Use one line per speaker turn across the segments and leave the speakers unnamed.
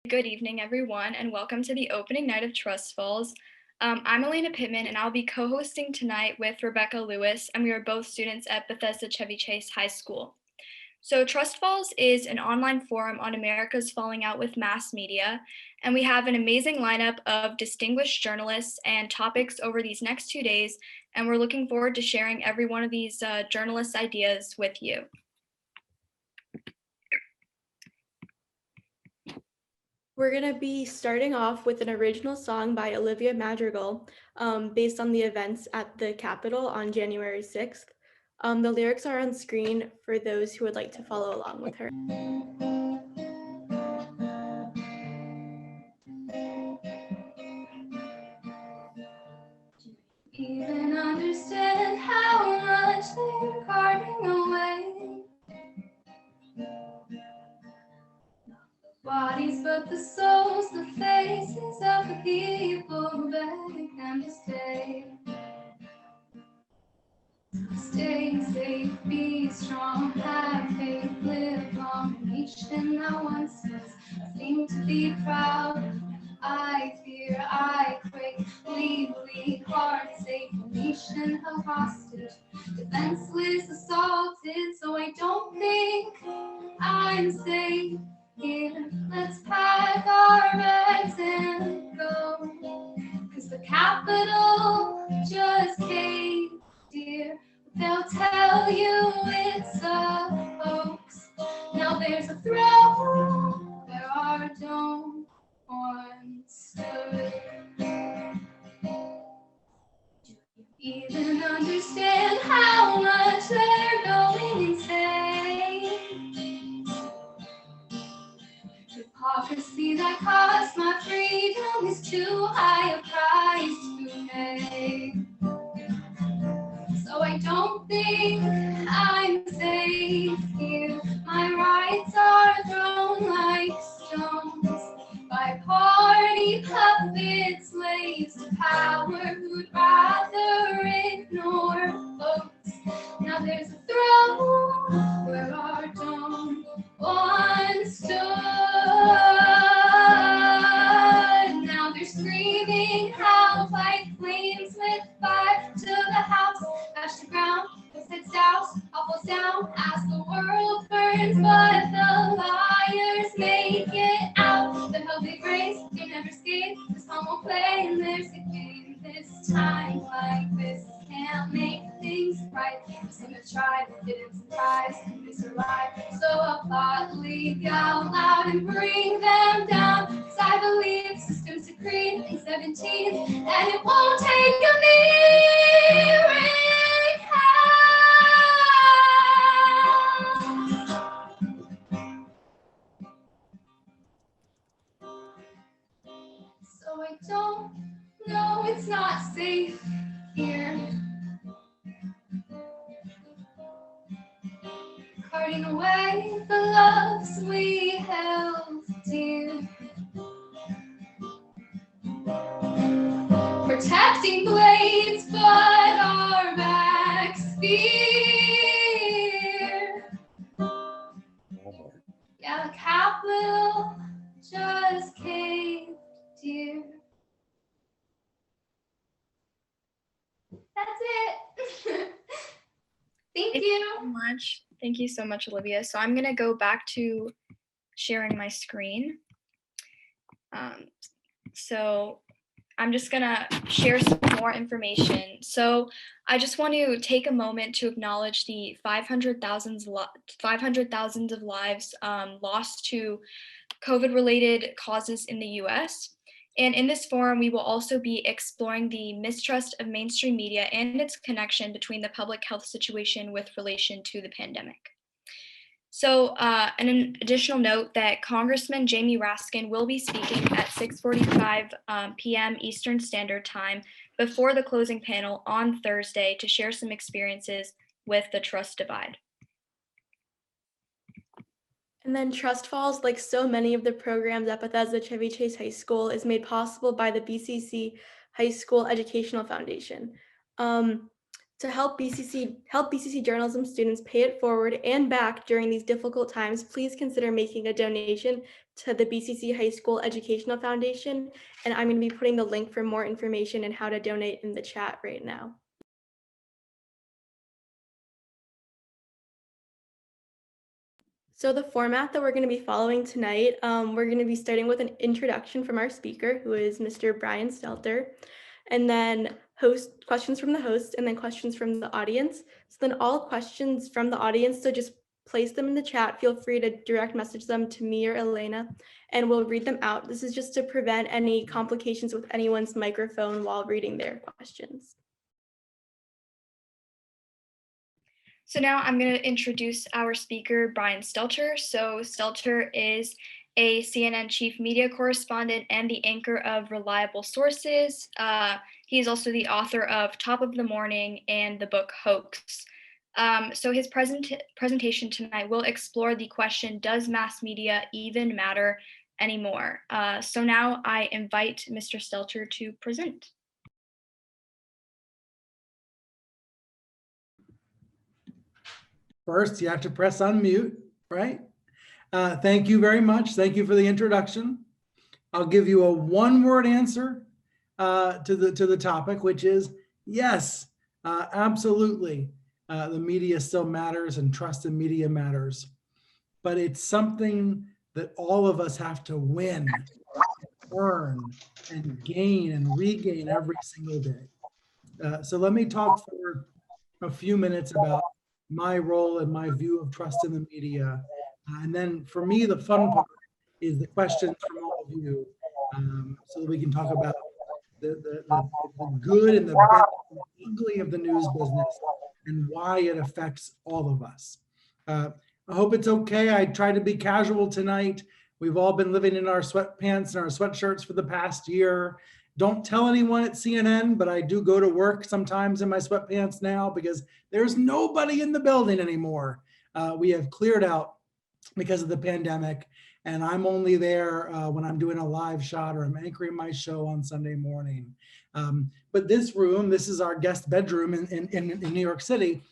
Good evening, everyone, and welcome to the opening night of Trust Falls. I'm Elena Pittman, and I'll be co-hosting tonight with Rebecca Lewis, and we are both students at Bethesda Chevy Chase High School. So Trust Falls is an online forum on America's falling out with mass media, and we have an amazing lineup of distinguished journalists and topics over these next 2 days, and we're looking forward to sharing every one of these journalists' ideas with you.
We're going to be starting off with an original song by Olivia Madrigal based on the events at the Capitol on January 6th. The lyrics are on screen for those who would like to follow along with her.
Even understand how much they're carting away. Bodies, but the souls, the faces of the people beg them to stay. Stay safe, be strong, have faith, live long. A nation that once was a thing to be proud of. I fear, I quake, leave weak, heart safe. A nation held hostage, defenseless, assaulted. So I don't think I'm safe here. Let's pack our bags and go. 'Cause the Capitol just caved, dear. They'll tell you it's a hoax. Now there's a throne where our dome once stood. Even understand how much they're going insane. Hypocrisy that cost my freedom is too high a price to pay. So I don't think I'm safe here. My rights are thrown like stones by party puppet slaves to power who'd rather ignore votes. Now there's a throne where our dome once stood. Now they're screaming out like flames lit fire to the house. Bash the ground, those heads doused, awful sound as the world burns, but the liars make it out. The hell they raise, they never escape. The song won't play, and there's a game. This time like this can't make things right. Some have tried, didn't surprise, and they survive. So I'll plot, leak out loud and bring them down. 'Cause I believe systems decreed in 17, and it won't take a miracle. So I don't know, it's not safe here. Carting away the loves we held dear. Protecting blades, but our backs fear. Yeah, the Capitol just caved, dear. That's it. Thank you
so much. Thank you so much, Olivia. So I'm going to go back to sharing my screen. So I'm just going to share some more information. So I just want to take a moment to acknowledge the 500,000 of lives lost to COVID-related causes in the US. And in this forum, we will also be exploring the mistrust of mainstream media and its connection between the public health situation with relation to the pandemic. So an additional note that Congressman Jamie Raskin will be speaking at 6:45 p.m. Eastern Standard Time before the closing panel on Thursday to share some experiences with the trust divide.
And then Trust Falls, like so many of the programs at Bethesda Chevy Chase High School, is made possible by the BCC High School Educational Foundation. To help BCC journalism students pay it forward and back during these difficult times, please consider making a donation to the BCC High School Educational Foundation, and I'm going to be putting the link for more information and how to donate in the chat right now. So the format that we're going to be following tonight, we're going to be starting with an introduction from our speaker, who is Mr. Brian Stelter, and then questions from the host, and then questions from the audience. So then all questions from the audience, so just place them in the chat. Feel free to direct message them to me or Elena, and we'll read them out. This is just to prevent any complications with anyone's microphone while reading their questions.
So now I'm going to introduce our speaker, Brian Stelter. So Stelter is a CNN chief media correspondent and the anchor of Reliable Sources. He is also the author of Top of the Morning and the book Hoax. So his presentation tonight will explore the question, does mass media even matter anymore? So now I invite Mr. Stelter to present.
First, you have to press unmute, right? Thank you very much. Thank you for the introduction. I'll give you a one-word answer to the topic, which is yes, absolutely. The media still matters and trust in media matters, but it's something that all of us have to win, earn, and gain and regain every single day. So let me talk for a few minutes about my role and my view of trust in the media. And then for me, the fun part is the questions from all of you, so that we can talk about the good and the bad and the ugly of the news business and why it affects all of us. I hope it's okay. I tried to be casual tonight. We've all been living in our sweatpants and our sweatshirts for the past year. Don't tell anyone at CNN, but I do go to work sometimes in my sweatpants now because there's nobody in the building anymore. We have cleared out because of the pandemic, and I'm only there when I'm doing a live shot or I'm anchoring my show on Sunday morning. But this room, this is our guest bedroom in New York City.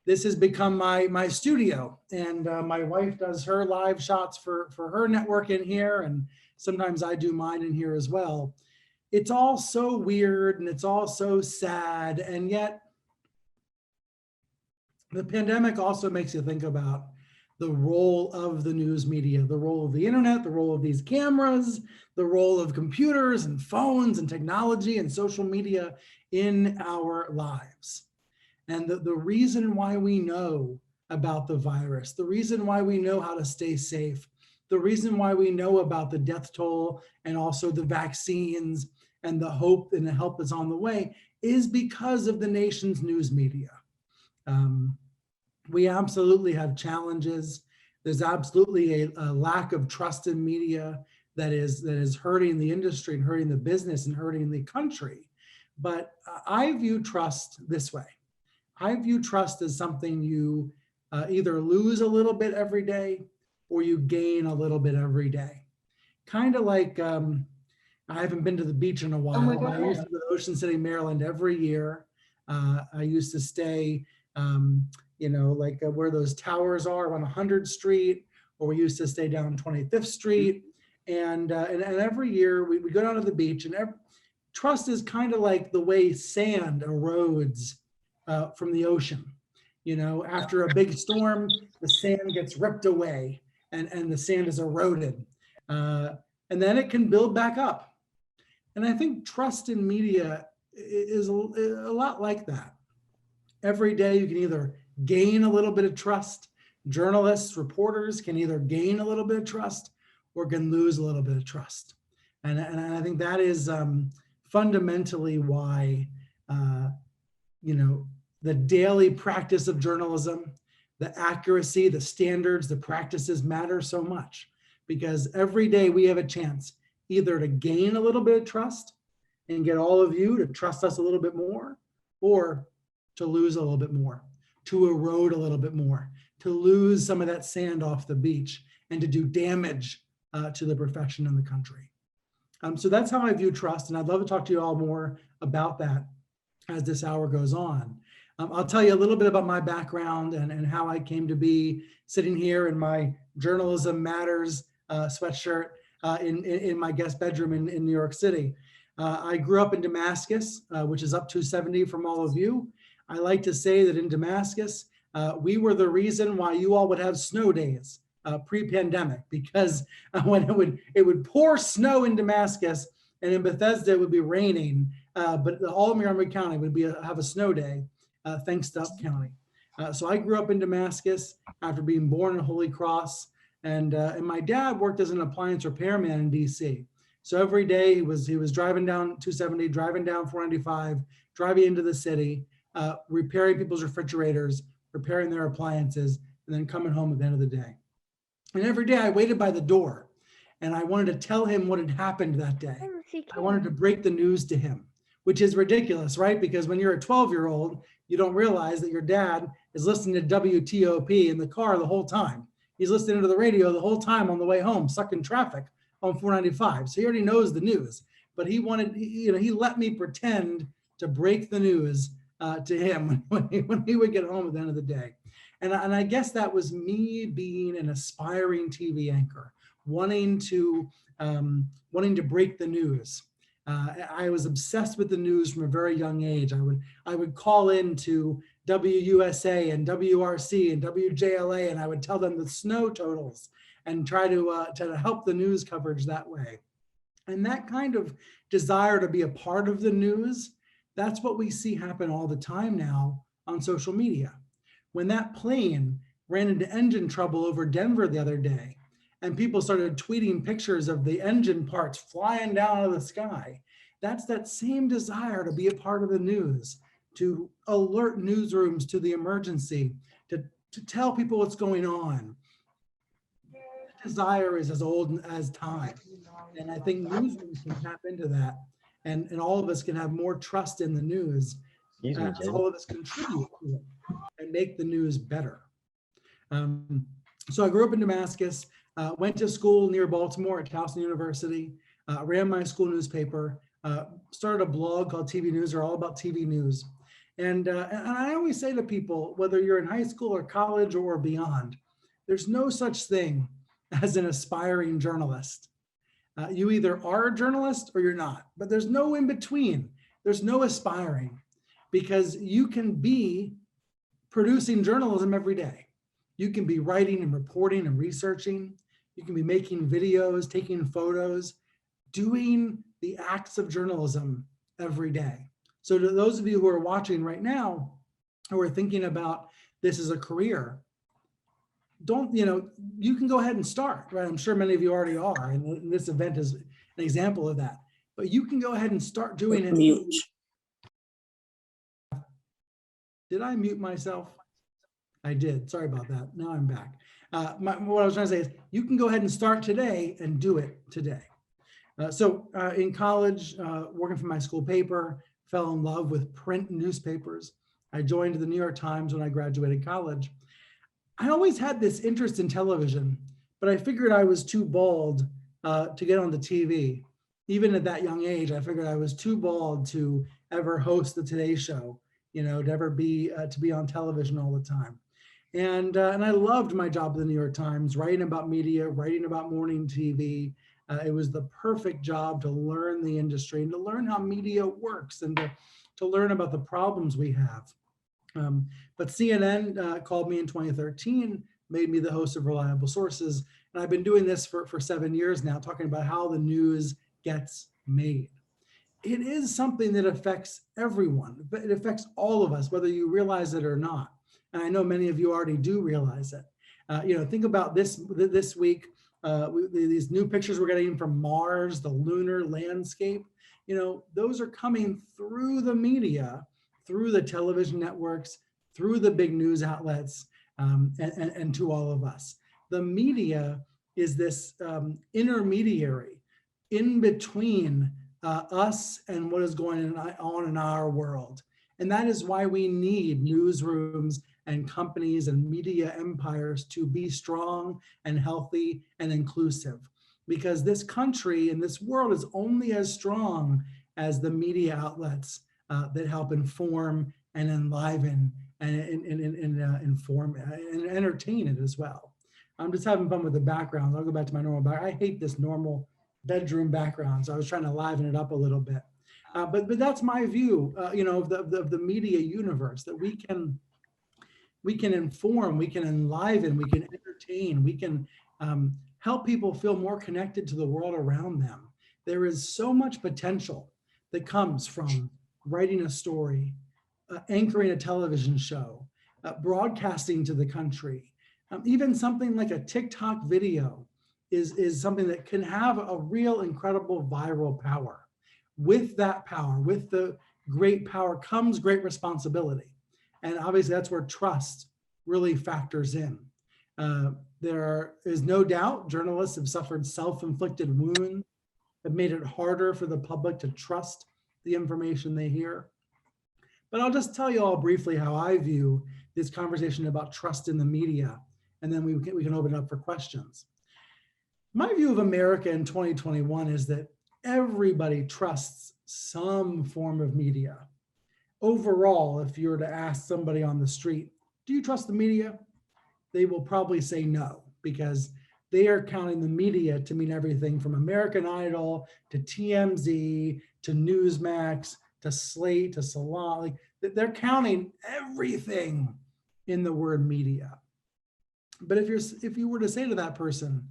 This has become my studio, and my wife does her live shots for her network in here, and sometimes I do mine in here as well. It's all so weird and it's all so sad, and yet the pandemic also makes you think about the role of the news media, the role of the internet, the role of these cameras, the role of computers and phones and technology and social media in our lives. And the reason why we know about the virus, the reason why we know how to stay safe, the reason why we know about the death toll and also the vaccines and the hope and the help is on the way is because of the nation's news media. We absolutely have challenges. There's absolutely a lack of trust in media that is hurting the industry and hurting the business and hurting the country. But I view trust this way. I view trust as something you either lose a little bit every day or you gain a little bit every day. Kind of like, I haven't been to the beach in a while.
Oh
but I used to go to Ocean City, Maryland every year. I used to stay, like where those towers are on 100th Street, or we used to stay down 25th Street. And every year we go down to the beach, and trust is kind of like the way sand erodes from the ocean. After a big storm, the sand gets ripped away and the sand is eroded. And then it can build back up. And I think trust in media is a lot like that. Every day you can either gain a little bit of trust. Journalists, reporters can either gain a little bit of trust or can lose a little bit of trust. And I think that is fundamentally why, the daily practice of journalism, the accuracy, the standards, the practices matter so much, because every day we have a chance either to gain a little bit of trust and get all of you to trust us a little bit more, or to lose a little bit more, to erode a little bit more, to lose some of that sand off the beach, and to do damage to the profession and the country. So that's how I view trust, and I'd love to talk to you all more about that as this hour goes on. I'll tell you a little bit about my background and how I came to be sitting here in my Journalism Matters sweatshirt in my guest bedroom in New York City. I grew up in Damascus, which is up 270 from all of you. I like to say that in Damascus, we were the reason why you all would have snow days pre-pandemic, because when it would pour snow in Damascus, and in Bethesda it would be raining, but all of Montgomery County would have a snow day, thanks to Up County. So I grew up in Damascus after being born in Holy Cross, and my dad worked as an appliance repairman in DC. So every day he was driving down 270, driving down 495, driving into the city, repairing people's refrigerators, repairing their appliances, and then coming home at the end of the day. And every day I waited by the door, and I wanted to tell him what had happened that day. I wanted to break the news to him, which is ridiculous, right? Because when you're a 12-year-old, you don't realize that your dad is listening to WTOP in the car the whole time. He's listening to the radio the whole time on the way home, stuck in traffic on 495. So he already knows the news, but he let me pretend to break the news to him when he would get home at the end of the day. And I guess that was me being an aspiring TV anchor, wanting to break the news. I was obsessed with the news from a very young age. I would call into WUSA and WRC and WJLA, and I would tell them the snow totals and try to help the news coverage that way. And that kind of desire to be a part of the news, that's what we see happen all the time now on social media. When that plane ran into engine trouble over Denver the other day, and people started tweeting pictures of the engine parts flying down out of the sky, that's that same desire to be a part of the news, to alert newsrooms to the emergency, to tell people what's going on. Desire is as old as time. And I think newsrooms can tap into that. And all of us can have more trust in the news. As all of us contribute to it and make the news better. So I grew up in Damascus, went to school near Baltimore at Towson University, ran my school newspaper, started a blog called TV News, or all about TV news. And I always say to people, whether you're in high school or college or beyond, there's no such thing as an aspiring journalist. You either are a journalist or you're not, but there's no in between. There's no aspiring, because you can be producing journalism every day. You can be writing and reporting and researching. You can be making videos, taking photos, doing the acts of journalism every day. So to those of you who are watching right now, who are thinking about this as a career, you can go ahead and start, right? I'm sure many of you already are, and this event is an example of that. But you can go ahead and start doing it.
Mute.
Did I mute myself? I did. Sorry about that. Now I'm back. What I was trying to say is you can go ahead and start today and do it today. So in college, working for my school paper, fell in love with print newspapers. I joined the New York Times when I graduated college. I always had this interest in television, but I figured I was too bald to get on the TV. Even at that young age, I figured I was too bald to ever host the Today Show, to ever be on television all the time. And I loved my job at the New York Times, writing about media, writing about morning TV. It was the perfect job to learn the industry and to learn how media works and to learn about the problems we have. But CNN called me in 2013, made me the host of Reliable Sources. And I've been doing this for 7 years now, talking about how the news gets made. It is something that affects everyone, but it affects all of us, whether you realize it or not. And I know many of you already do realize it. Think about this week, these new pictures we're getting from Mars, the lunar landscape. Those are coming through the media, through the television networks, through the big news outlets, and to all of us. The media is this intermediary in between us and what is going on in our world. And that is why we need newsrooms and companies and media empires to be strong and healthy and inclusive. Because this country and this world is only as strong as the media outlets that help inform and enliven and inform and entertain it as well. I'm just having fun with the background. I'll go back to my normal background. I hate this normal bedroom background, so I was trying to liven it up a little bit. But that's my view, of the media universe, that we can inform, we can enliven, we can entertain, we can help people feel more connected to the world around them. There is so much potential that comes from writing a story, anchoring a television show, broadcasting to the country. Even something like a TikTok video is something that can have a real incredible viral power. With that power, with the great power comes great responsibility. And obviously that's where trust really factors in. There is no doubt journalists have suffered self-inflicted wounds, have made it harder for the public to trust the information they hear. But I'll just tell you all briefly how I view this conversation about trust in the media, and then we can open it up for questions. My view of America in 2021 is that everybody trusts some form of media. Overall, if you were to ask somebody on the street, do you trust the media? They will probably say no, because they are counting the media to mean everything from American Idol to TMZ to Newsmax to Slate to Salon. Like, they're counting everything in the word media. But if you were to say to that person,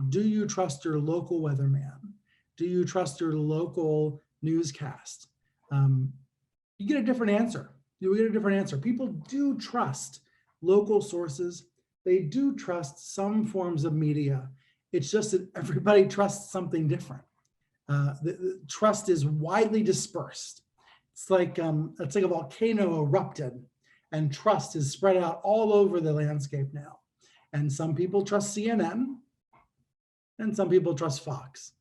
do you trust your local weatherman? Do you trust your local newscast? You get a different answer. You get a different answer. People do trust local sources. They do trust some forms of media. It's just that everybody trusts something different. The trust is widely dispersed. It's like a volcano erupted, and trust is spread out all over the landscape now. And some people trust CNN, and some people trust Fox.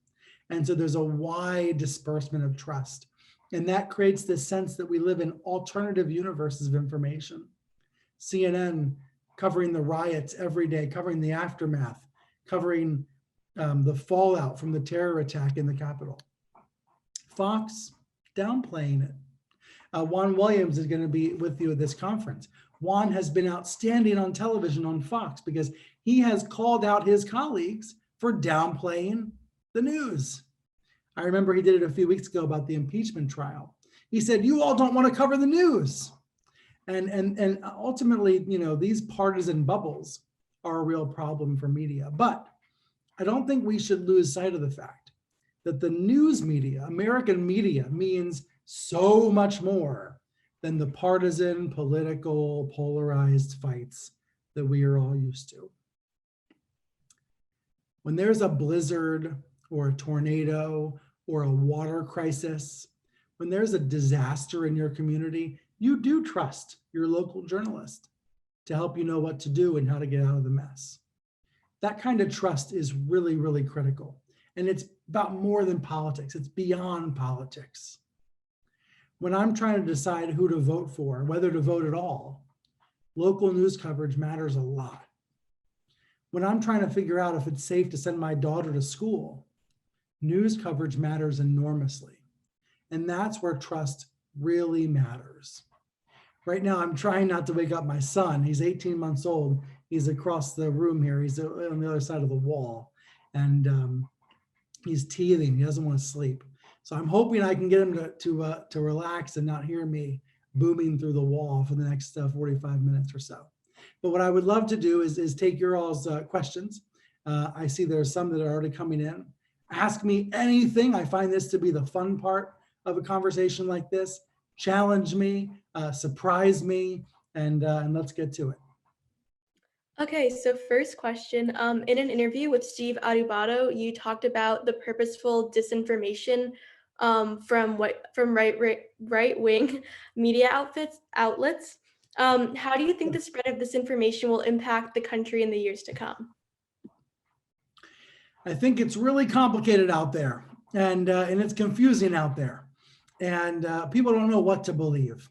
And so there's a wide disbursement of trust. And that creates this sense that we live in alternative universes of information. CNN covering the riots every day, covering the aftermath, covering the fallout from the terror attack in the Capitol. Fox downplaying it. Juan Williams is going to be with you at this conference. Juan has been outstanding on television on Fox because he has called out his colleagues for downplaying the news. I remember he did it a few weeks ago about the impeachment trial. He said, you all don't want to cover the news. And ultimately, these partisan bubbles are a real problem for media. But I don't think we should lose sight of the fact that the news media, American media, means so much more than the partisan, political, polarized fights that we are all used to. When there's a blizzard or a tornado or a water crisis, when there's a disaster in your community, you do trust your local journalist to help you know what to do and how to get out of the mess. That kind of trust is really, really critical. And it's about more than politics. It's beyond politics. When I'm trying to decide who to vote for, whether to vote at all, local news coverage matters a lot. When I'm trying to figure out if it's safe to send my daughter to school, news coverage matters enormously. And that's where trust really matters. Right now, I'm trying not to wake up my son. He's 18 months old. He's across the room here. He's on the other side of the wall. And he's teething. He doesn't want to sleep. So I'm hoping I can get him to relax and not hear me booming through the wall for the next 45 minutes or so. But what I would love to do is take your all's questions. I see there's some that are already coming in. Ask me anything. I find this to be the fun part of a conversation like this. Challenge me, surprise me, and let's get to it.
Okay, so first question. In an interview with Steve Adubato, you talked about the purposeful disinformation from right-wing media outlets. How do you think the spread of this information will impact the country in the years to come?
I think it's really complicated out there, and it's confusing out there, and people don't know what to believe.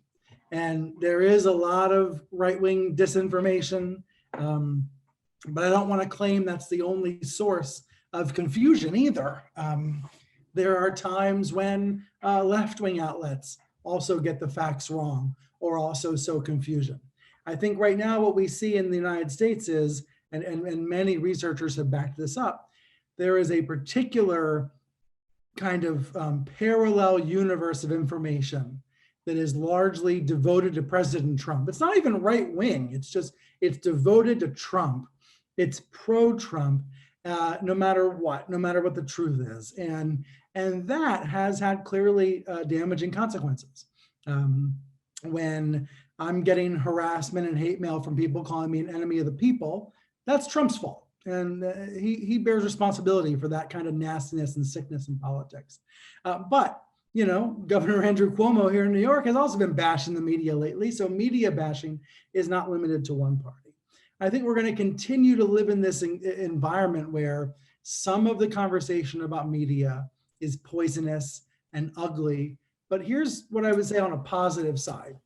And there is a lot of right-wing disinformation, but I don't want to claim that's the only source of confusion either. There are times when left-wing outlets also get the facts wrong or also sow confusion. I think right now what we see in the United States is and many researchers have backed this up, there is a particular kind of parallel universe of information that is largely devoted to President Trump. It's not even right wing. It's devoted to Trump. It's pro-Trump, no matter what the truth is. And that has had clearly damaging consequences. When I'm getting harassment and hate mail from people calling me an enemy of the people, that's Trump's fault. And he bears responsibility for that kind of nastiness and sickness in politics. But, you know, Governor Andrew Cuomo here in New York has also been bashing the media lately. So media bashing is not limited to one party. I think we're going to continue to live in this environment where some of the conversation about media is poisonous and ugly. But here's what I would say on a positive side.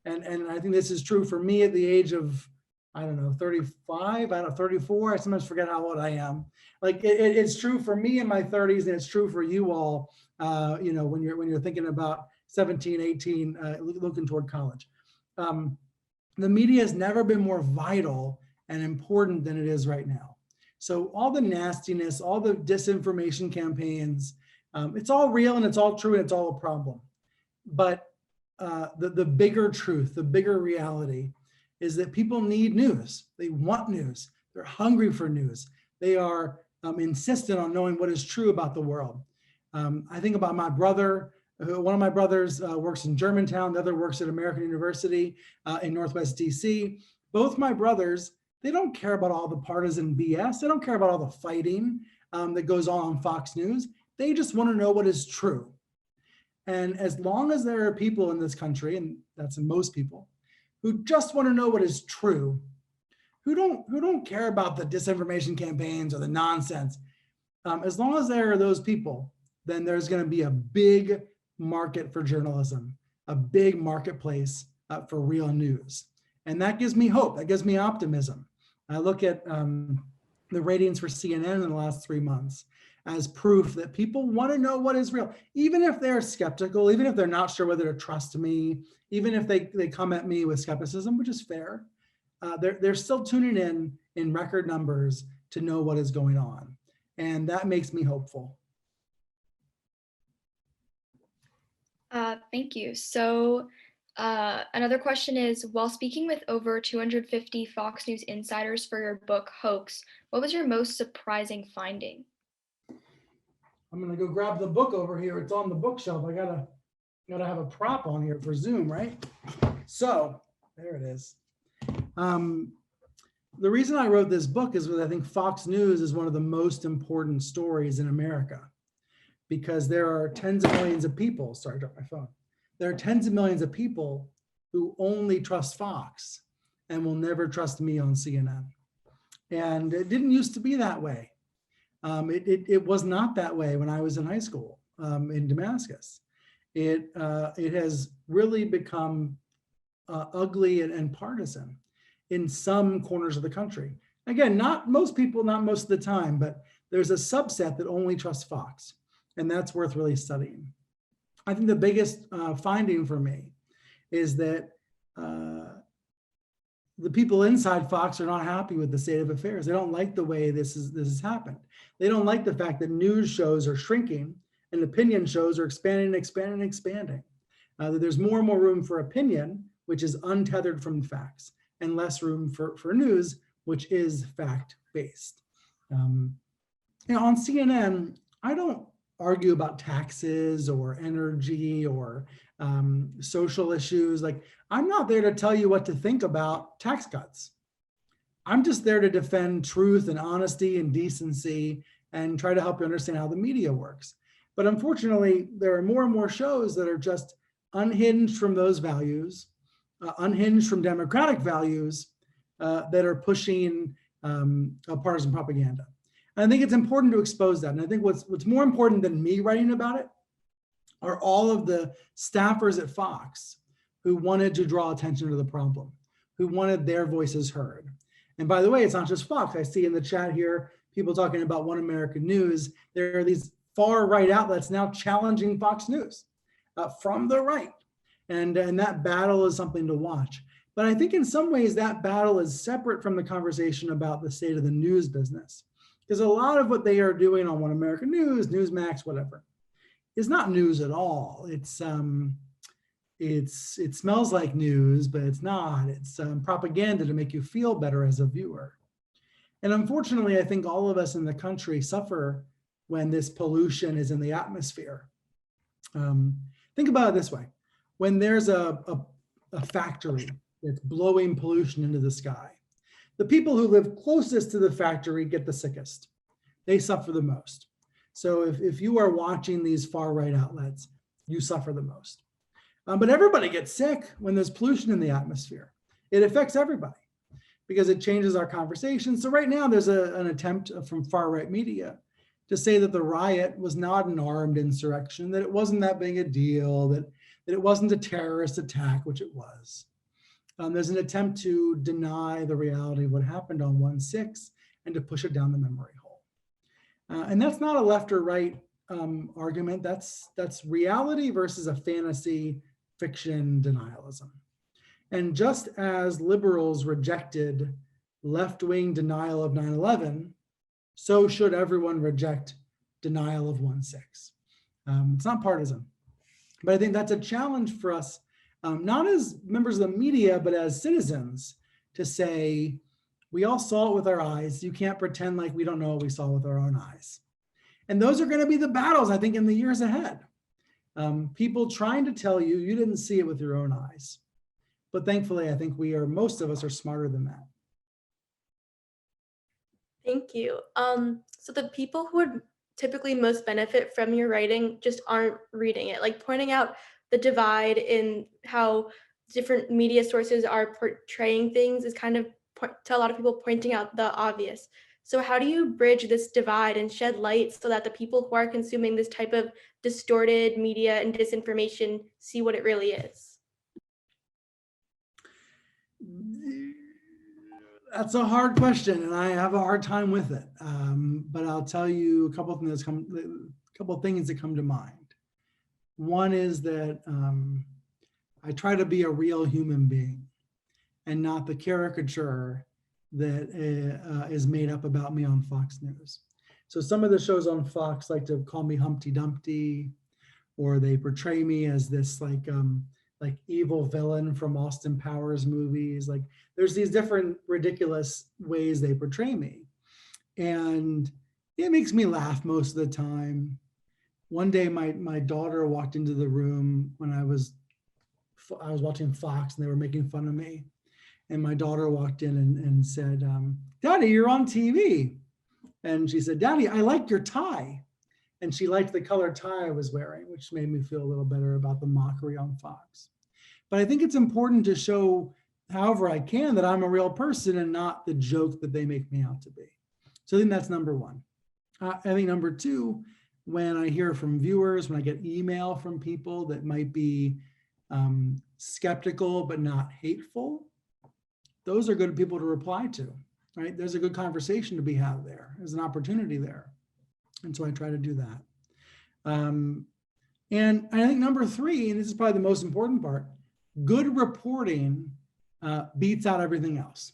And I think this is true for me at the age of, I don't know, 35, 34. I sometimes forget how old I am. Like it's true for me in my 30s, and it's true for you all, you know, when you're thinking about 17, 18, looking toward college. The media has never been more vital and important than it is right now. So all the nastiness, all the disinformation campaigns, it's all real and it's all true and it's all a problem. But the bigger truth, the bigger reality is that people need news. They want news. They're hungry for news. They are insistent on knowing what is true about the world. I think about my brother. One of my brothers works in Germantown. The other works at American University in Northwest DC. Both my brothers, they don't care about all the partisan BS. They don't care about all the fighting that goes on Fox News. They just want to know what is true. And as long as there are people in this country, and that's in most people, who just want to know what is true, who don't care about the disinformation campaigns or the nonsense, as long as there are those people, then there's going to be a big market for journalism, a big marketplace for real news. And that gives me hope. That gives me optimism. I look at the ratings for CNN in the last 3 months as proof that people want to know what is real, even if they're skeptical, even if they're not sure whether to trust me, even if they come at me with skepticism, which is fair, they're still tuning in record numbers to know what is going on. And that makes me hopeful.
Thank you. So another question is, while speaking with over 250 Fox News insiders for your book, Hoax, what was your most surprising finding?
I'm gonna go grab the book over here. It's on the bookshelf. I gotta have a prop on here for Zoom, right? So there it is. The reason I wrote this book is because I think Fox News is one of the most important stories in America, because there are tens of millions of people. Sorry, I dropped my phone. There are tens of millions of people who only trust Fox and will never trust me on CNN. And it didn't used to be that way. It was not that way when I was in high school in Damascus. It has really become ugly and partisan in some corners of the country. Again, not most people, not most of the time, but there's a subset that only trusts Fox, and that's worth really studying. I think the biggest finding for me is that the people inside Fox are not happy with the state of affairs. They don't like the way this has happened. They don't like the fact that news shows are shrinking and opinion shows are expanding and expanding and expanding. That there's more and more room for opinion, which is untethered from facts, and less room for news, which is fact-based. On CNN, I don't argue about taxes or energy or social issues. Like, I'm not there to tell you what to think about tax cuts. I'm just there to defend truth and honesty and decency and try to help you understand how the media works. But unfortunately, there are more and more shows that are just unhinged from those values, unhinged from democratic values that are pushing partisan propaganda. And I think it's important to expose that. And I think what's more important than me writing about it are all of the staffers at Fox who wanted to draw attention to the problem, who wanted their voices heard. And by the way, it's not just Fox. I see in the chat here, people talking about One American News. There are these far right outlets now challenging Fox News from the right. And that battle is something to watch. But I think in some ways that battle is separate from the conversation about the state of the news business. Because a lot of what they are doing on One American News, Newsmax, whatever, is not news at all. It smells like news, but it's not. It's propaganda to make you feel better as a viewer. And unfortunately, I think all of us in the country suffer when this pollution is in the atmosphere. Think about it this way. When there's a factory that's blowing pollution into the sky, the people who live closest to the factory get the sickest. They suffer the most. So if you are watching these far right outlets, you suffer the most. But everybody gets sick when there's pollution in the atmosphere. It affects everybody because it changes our conversation. So right now there's an attempt from far right media to say that the riot was not an armed insurrection, that it wasn't that big a deal, that it wasn't a terrorist attack, which it was. There's an attempt to deny the reality of what happened on 1/6 and to push it down the memory hole. And that's not a left or right argument. That's reality versus a fantasy fiction denialism. And just as liberals rejected left-wing denial of 9/11, so should everyone reject denial of 1/6. It's not partisan, but I think that's a challenge for us, not as members of the media, but as citizens, to say, we all saw it with our eyes. You can't pretend like we don't know what we saw with our own eyes. And those are going to be the battles, I think, in the years ahead. People trying to tell you, you didn't see it with your own eyes. But thankfully, I think most of us are smarter than that.
Thank you. So the people who would typically most benefit from your writing just aren't reading it, like pointing out the divide in how different media sources are portraying things is kind of, to a lot of people, pointing out the obvious. So how do you bridge this divide and shed light so that the people who are consuming this type of distorted media and disinformation see what it really is?
That's a hard question, and I have a hard time with it. But I'll tell you a couple of things that come to mind. One is that I try to be a real human being and not the caricature that is made up about me on Fox News. So some of the shows on Fox like to call me Humpty Dumpty, or they portray me as this like evil villain from Austin Powers movies. Like there's these different ridiculous ways they portray me. And it makes me laugh most of the time. One day my daughter walked into the room when I was watching Fox and they were making fun of me. And my daughter walked in and said, Daddy, you're on TV. And she said, Daddy, I like your tie. And she liked the color tie I was wearing, which made me feel a little better about the mockery on Fox. But I think it's important to show, however I can, that I'm a real person and not the joke that they make me out to be. So I think that's number one. I think number two, when I hear from viewers, when I get email from people that might be skeptical but not hateful, those are good people to reply to, right? There's a good conversation to be had there. There's an opportunity there. And so I try to do that. And I think number three, and this is probably the most important part, good reporting beats out everything else.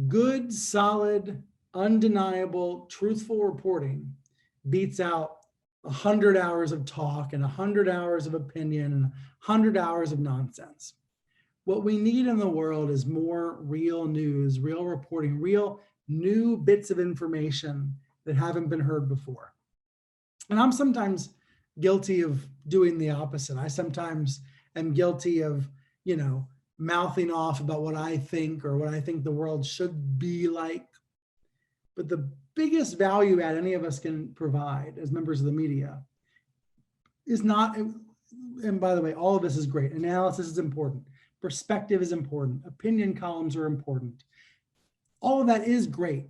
Good, solid, undeniable, truthful reporting beats out 100 hours of talk and 100 hours of opinion and 100 hours of nonsense. What we need in the world is more real news, real reporting, real new bits of information that haven't been heard before. And I'm sometimes guilty of doing the opposite. I sometimes am guilty of, mouthing off about what I think or what I think the world should be like. But the biggest value add any of us can provide as members of the media is not, and by the way, all of this is great. Analysis is important. Perspective is important. Opinion columns are important. All of that is great.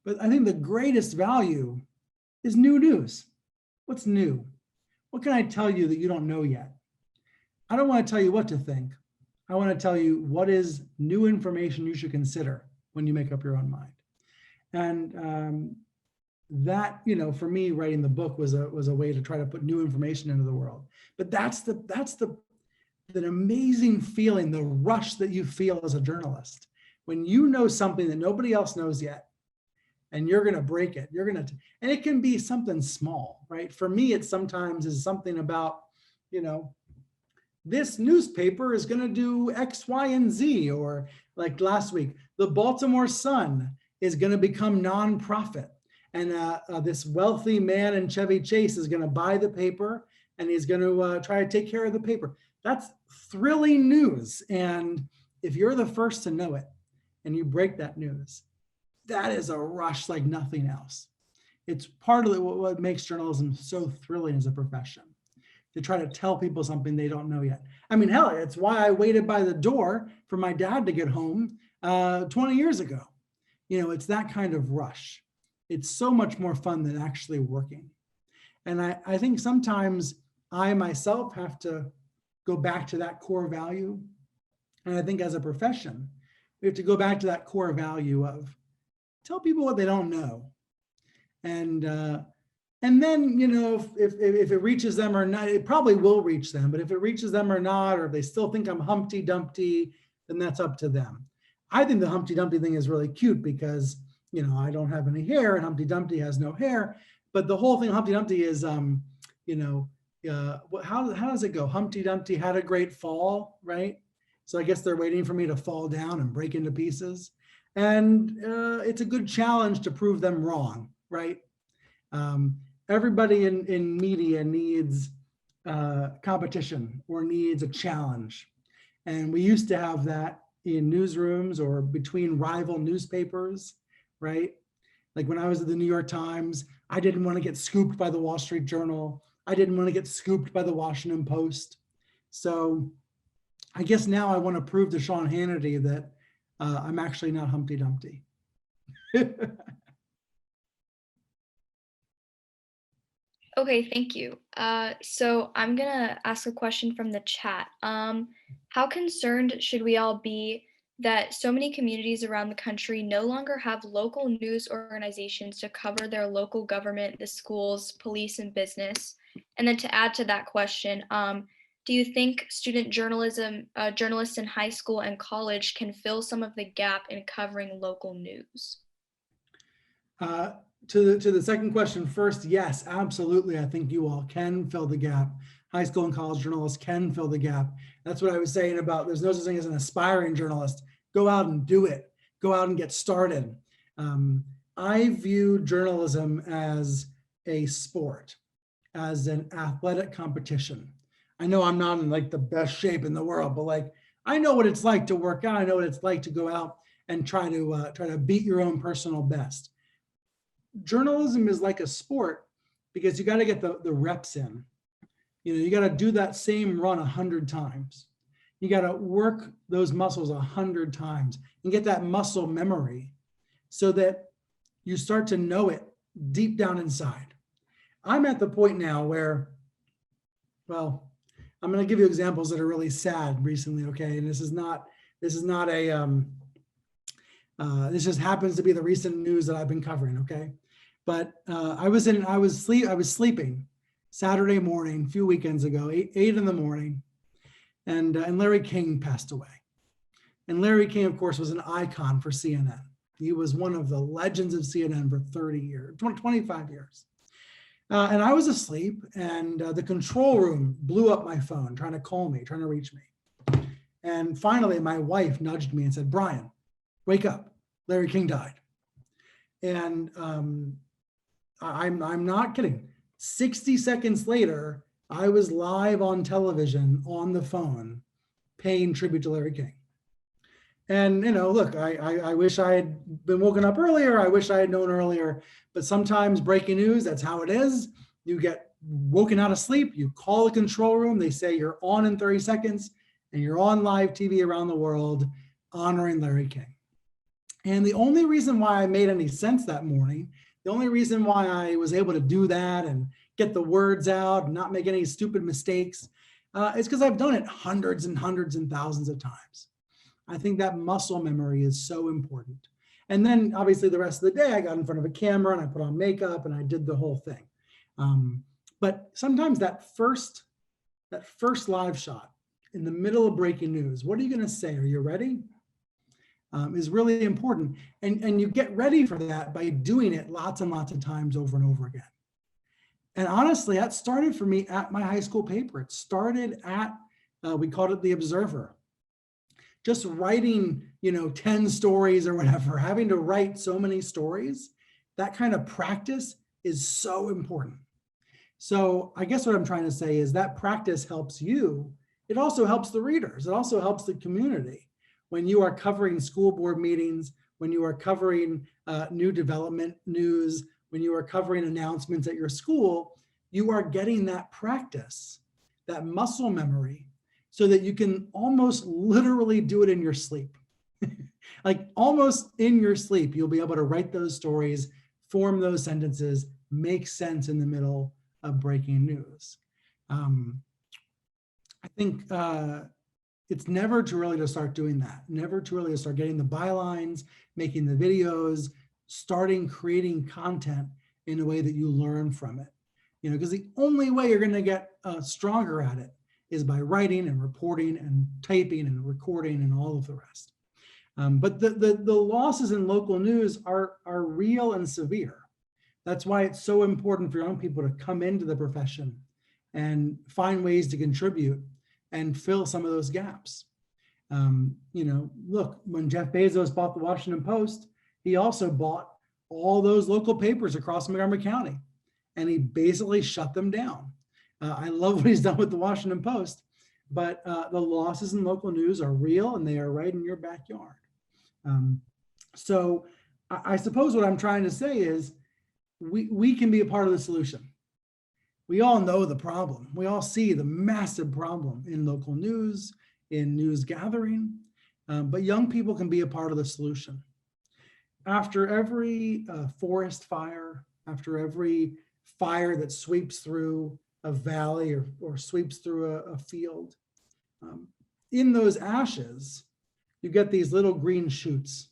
But I think the greatest value is new news. What's new? What can I tell you that you don't know yet? I don't want to tell you what to think. I want to tell you what is new information you should consider when you make up your own mind. And that, for me, writing the book was a way to try to put new information into the world. But that's the an amazing feeling, the rush that you feel as a journalist when you know something that nobody else knows yet, and you're going to break it. And it can be something small, right? For me, it sometimes is something about, this newspaper is going to do X, Y, and Z, or like last week, the Baltimore Sun is going to become nonprofit. And this wealthy man in Chevy Chase is going to buy the paper, and he's going to try to take care of the paper. That's thrilling news. And if you're the first to know it and you break that news, that is a rush like nothing else. It's part of what makes journalism so thrilling as a profession, to try to tell people something they don't know yet. I mean, hell, it's why I waited by the door for my dad to get home 20 years ago. It's that kind of rush. It's so much more fun than actually working. And I think sometimes I myself have to go back to that core value. And I think as a profession, we have to go back to that core value of tell people what they don't know. And then, if it reaches them or not, it probably will reach them, but if it reaches them or not, or if they still think I'm Humpty Dumpty, then that's up to them. I think the Humpty Dumpty thing is really cute because, I don't have any hair and Humpty Dumpty has no hair, but the whole thing Humpty Dumpty is, how does it go? Humpty Dumpty had a great fall, right? So I guess they're waiting for me to fall down and break into pieces. And it's a good challenge to prove them wrong, right? Everybody in media needs competition or needs a challenge. And we used to have that in newsrooms or between rival newspapers, right? Like when I was at the New York Times, I didn't want to get scooped by the Wall Street Journal. I didn't want to get scooped by the Washington Post. So I guess now I want to prove to Sean Hannity that I'm actually not Humpty Dumpty.
Okay, thank you. So I'm gonna ask a question from the chat. How concerned should we all be that so many communities around the country no longer have local news organizations to cover their local government, the schools, police, and business? And then to add to that question, do you think student journalism, journalists in high school and college can fill some of the gap in covering local news?
To the second question first, yes, absolutely. I think you all can fill the gap. High school and college journalists can fill the gap. That's what I was saying about there's no such thing as an aspiring journalist. Go out and do it. Go out and get started. I view journalism as a sport, as an athletic competition. I know I'm not in like the best shape in the world, but like I know what it's like to work out. I know what it's like to go out and try to beat your own personal best. Journalism is like a sport because you got to get the reps in. You got to do that same run 100 times. You got to work those muscles 100 times and get that muscle memory so that you start to know it deep down inside. I'm at the point now where, well, I'm going to give you examples that are really sad recently, okay? And this is not a, this just happens to be the recent news that I've been covering, okay? But I was sleeping Saturday morning, a few weekends ago, 8 in the morning, and Larry King passed away. And Larry King, of course, was an icon for CNN. He was one of the legends of CNN for 30 years, 25 years. And I was asleep, and the control room blew up my phone, trying to call me, trying to reach me. And finally, my wife nudged me and said, "Brian, wake up. Larry King died." And I'm not kidding. 60 seconds later, I was live on television on the phone paying tribute to Larry King. And, look, I wish I had been woken up earlier. I wish I had known earlier. But sometimes breaking news, that's how it is. You get woken out of sleep. You call the control room. They say you're on in 30 seconds. And you're on live TV around the world honoring Larry King. And the only reason why I made any sense that morning, the only reason why I was able to do that and get the words out and not make any stupid mistakes is because I've done it hundreds and hundreds and thousands of times. I think that muscle memory is so important. And then obviously the rest of the day I got in front of a camera and I put on makeup and I did the whole thing. But sometimes that first live shot, in the middle of breaking news, what are you going to say? Are you ready? Is really important. And you get ready for that by doing it lots and lots of times over and over again. And honestly, that started for me at my high school paper. It started at, we called it The Observer. Just writing, 10 stories or whatever, having to write so many stories, that kind of practice is so important. So I guess what I'm trying to say is that practice helps you. It also helps the readers. It also helps the community. When you are covering school board meetings, when you are covering new development news, when you are covering announcements at your school, you are getting that practice, that muscle memory, so that you can almost literally do it in your sleep. Like almost in your sleep, you'll be able to write those stories, form those sentences, make sense in the middle of breaking news. I think it's never too early to start doing that. Never too early to start getting the bylines, making the videos, starting creating content in a way that you learn from it. Because the only way you're going to get stronger at it is by writing and reporting and typing and recording and all of the rest. But the losses in local news are real and severe. That's why it's so important for young people to come into the profession and find ways to contribute and fill some of those gaps. Look, when Jeff Bezos bought the Washington Post, he also bought all those local papers across Montgomery County, and he basically shut them down. I love what he's done with the Washington Post, but the losses in local news are real and they are right in your backyard. So I suppose what I'm trying to say is we can be a part of the solution. We all know the problem. We all see the massive problem in local news, in news gathering, but young people can be a part of the solution. After every forest fire, after every fire that sweeps through a valley or sweeps through a field, in those ashes, you get these little green shoots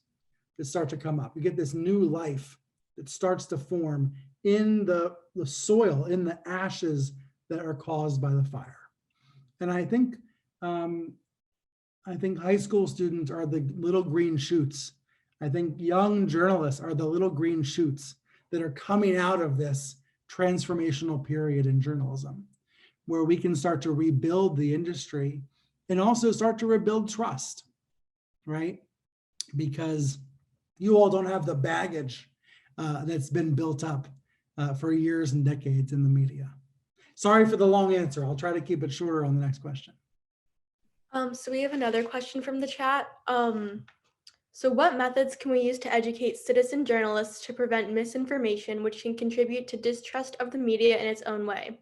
that start to come up. You get this new life that starts to form in the soil, in the ashes that are caused by the fire. And I think high school students are the little green shoots. I think young journalists are the little green shoots that are coming out of this transformational period in journalism, where we can start to rebuild the industry and also start to rebuild trust, right? Because you all don't have the baggage that's been built up for years and decades in the media. Sorry for the long answer. I'll try to keep it shorter on the next question.
So we have another question from the chat. So what methods can we use to educate citizen journalists to prevent misinformation, which can contribute to distrust of the media in its own way?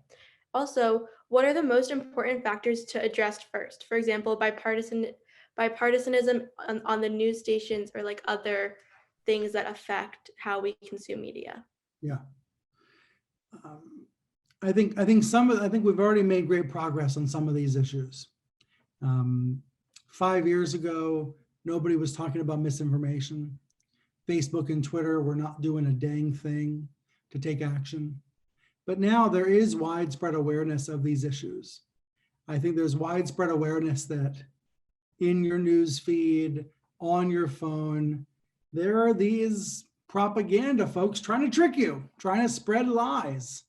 Also, what are the most important factors to address first? For example, bipartisanism on the news stations or like other things that affect how we consume media.
Yeah. I think we've already made great progress on some of these issues. 5 years ago, nobody was talking about misinformation. Facebook and Twitter were not doing a dang thing to take action. But now there is widespread awareness of these issues. I think there's widespread awareness that in your news feed, on your phone, there are these propaganda folks trying to trick you, trying to spread lies.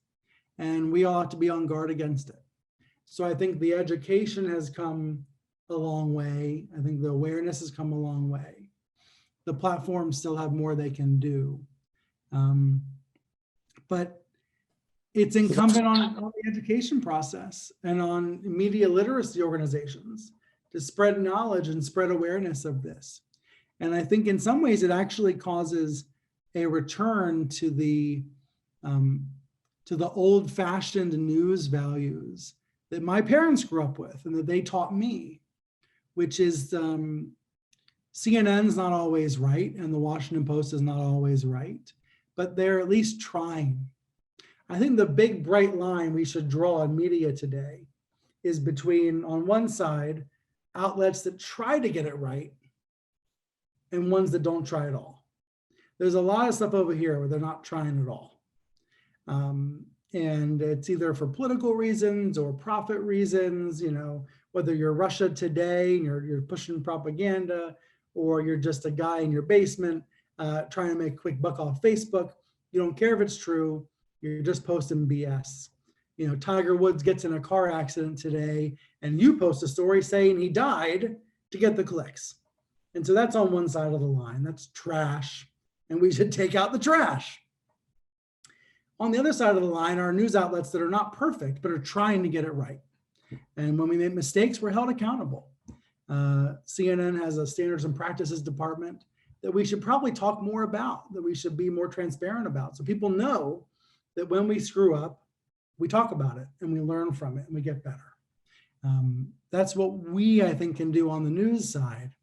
And we all have to be on guard against it. So I think the education has come a long way. I think the awareness has come a long way. The platforms still have more they can do. But it's incumbent on the education process and on media literacy organizations to spread knowledge and spread awareness of this. And I think in some ways it actually causes a return to the old-fashioned news values that my parents grew up with and that they taught me, which is CNN's not always right and the Washington Post is not always right, but they're at least trying. I think the big bright line we should draw in media today is between, on one side, outlets that try to get it right and ones that don't try at all. There's a lot of stuff over here where they're not trying at all. And it's either for political reasons or profit reasons, you know, whether you're Russia Today and you're pushing propaganda, or you're just a guy in your basement trying to make a quick buck off Facebook. You don't care if it's true. You're just posting BS. You know, Tiger Woods gets in a car accident today and you post a story saying he died to get the clicks. And so that's on one side of the line. That's trash. And we should take out the trash. On the other side of the line are news outlets that are not perfect, but are trying to get it right. And when we make mistakes, we're held accountable. CNN has a standards and practices department that we should probably talk more about, that we should be more transparent about. So people know that when we screw up, we talk about it and we learn from it and we get better. That's what we, I think, can do on the news side.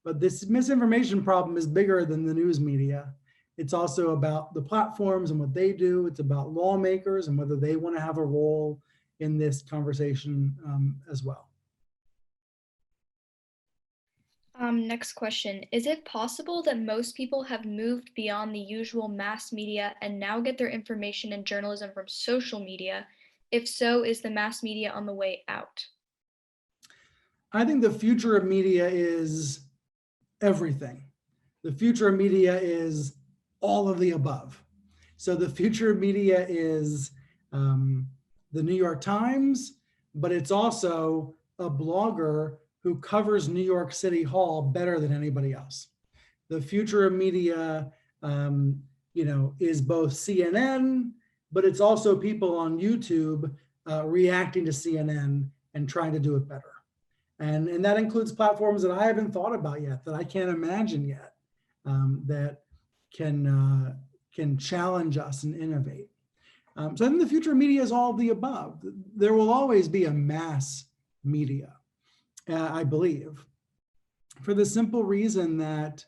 But this misinformation problem is bigger than the news media. It's also about the platforms and what they do. It's about lawmakers and whether they want to have a role in this conversation as well.
Next question. Is it possible that most people have moved beyond the usual mass media and now get their information and journalism from social media? If so, is the mass media on the way out?
I think the future of media is everything. The future of media is all of the above. So the future of media is the New York Times, but it's also a blogger who covers New York City Hall better than anybody else. The future of media, is both CNN, but it's also people on YouTube reacting to CNN and trying to do it better. And that includes platforms that I haven't thought about yet, that I can't imagine yet, that can challenge us and innovate. So I think the future of media is all of the above. There will always be a mass media, I believe, for the simple reason that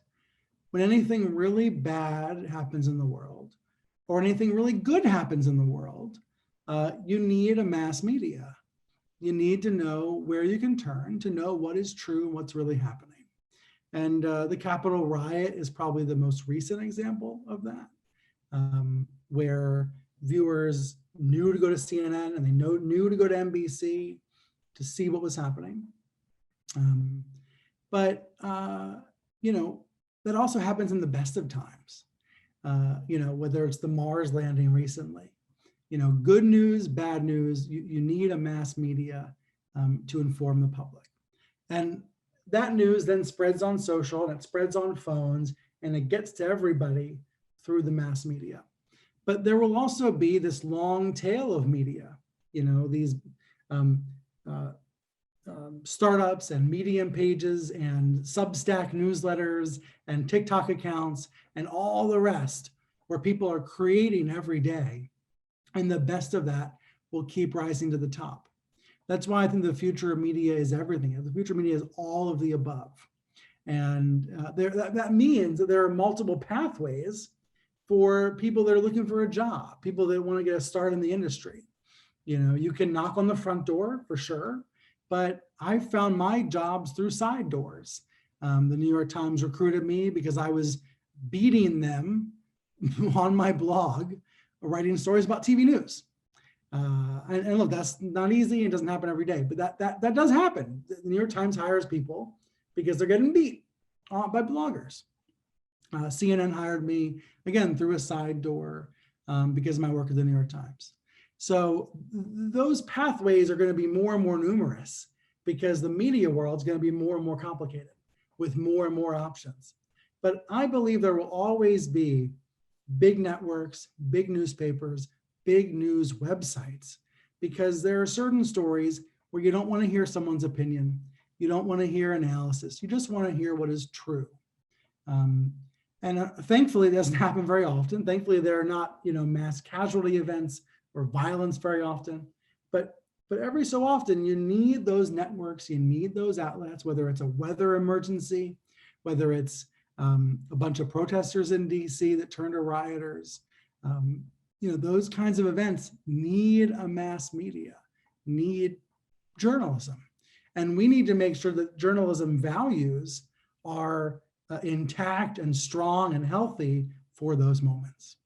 when anything really bad happens in the world, or anything really good happens in the world, you need a mass media. You need to know where you can turn to know what is true and what's really happening. And the Capitol riot is probably the most recent example of that, where viewers knew to go to CNN and they knew to go to NBC to see what was happening. But that also happens in the best of times. Whether it's the Mars landing recently, good news, bad news, you need a mass media to inform the public. And that news then spreads on social and it spreads on phones and it gets to everybody through the mass media. But there will also be this long tail of media, these startups and Medium pages and Substack newsletters and TikTok accounts and all the rest where people are creating every day. And the best of that will keep rising to the top. That's why I think the future of media is everything. The future of media is all of the above. And that means that there are multiple pathways for people that are looking for a job, people that want to get a start in the industry. You can knock on the front door for sure, but I found my jobs through side doors. The New York Times recruited me because I was beating them on my blog, writing stories about TV news. And look, that's not easy. It doesn't happen every day, but that does happen. The New York Times hires people because they're getting beat by bloggers. CNN hired me, again, through a side door because of my work at the New York Times. So those pathways are going to be more and more numerous because the media world is going to be more and more complicated with more and more options. But I believe there will always be big networks, big newspapers, big news websites, because there are certain stories where you don't want to hear someone's opinion. You don't want to hear analysis. You just want to hear what is true. And thankfully, it doesn't happen very often. Thankfully, there are not, mass casualty events or violence very often. But every so often, you need those networks. You need those outlets, whether it's a weather emergency, whether it's a bunch of protesters in DC that turned to rioters. Those kinds of events need a mass media, need journalism. And we need to make sure that journalism values are intact and strong and healthy for those moments.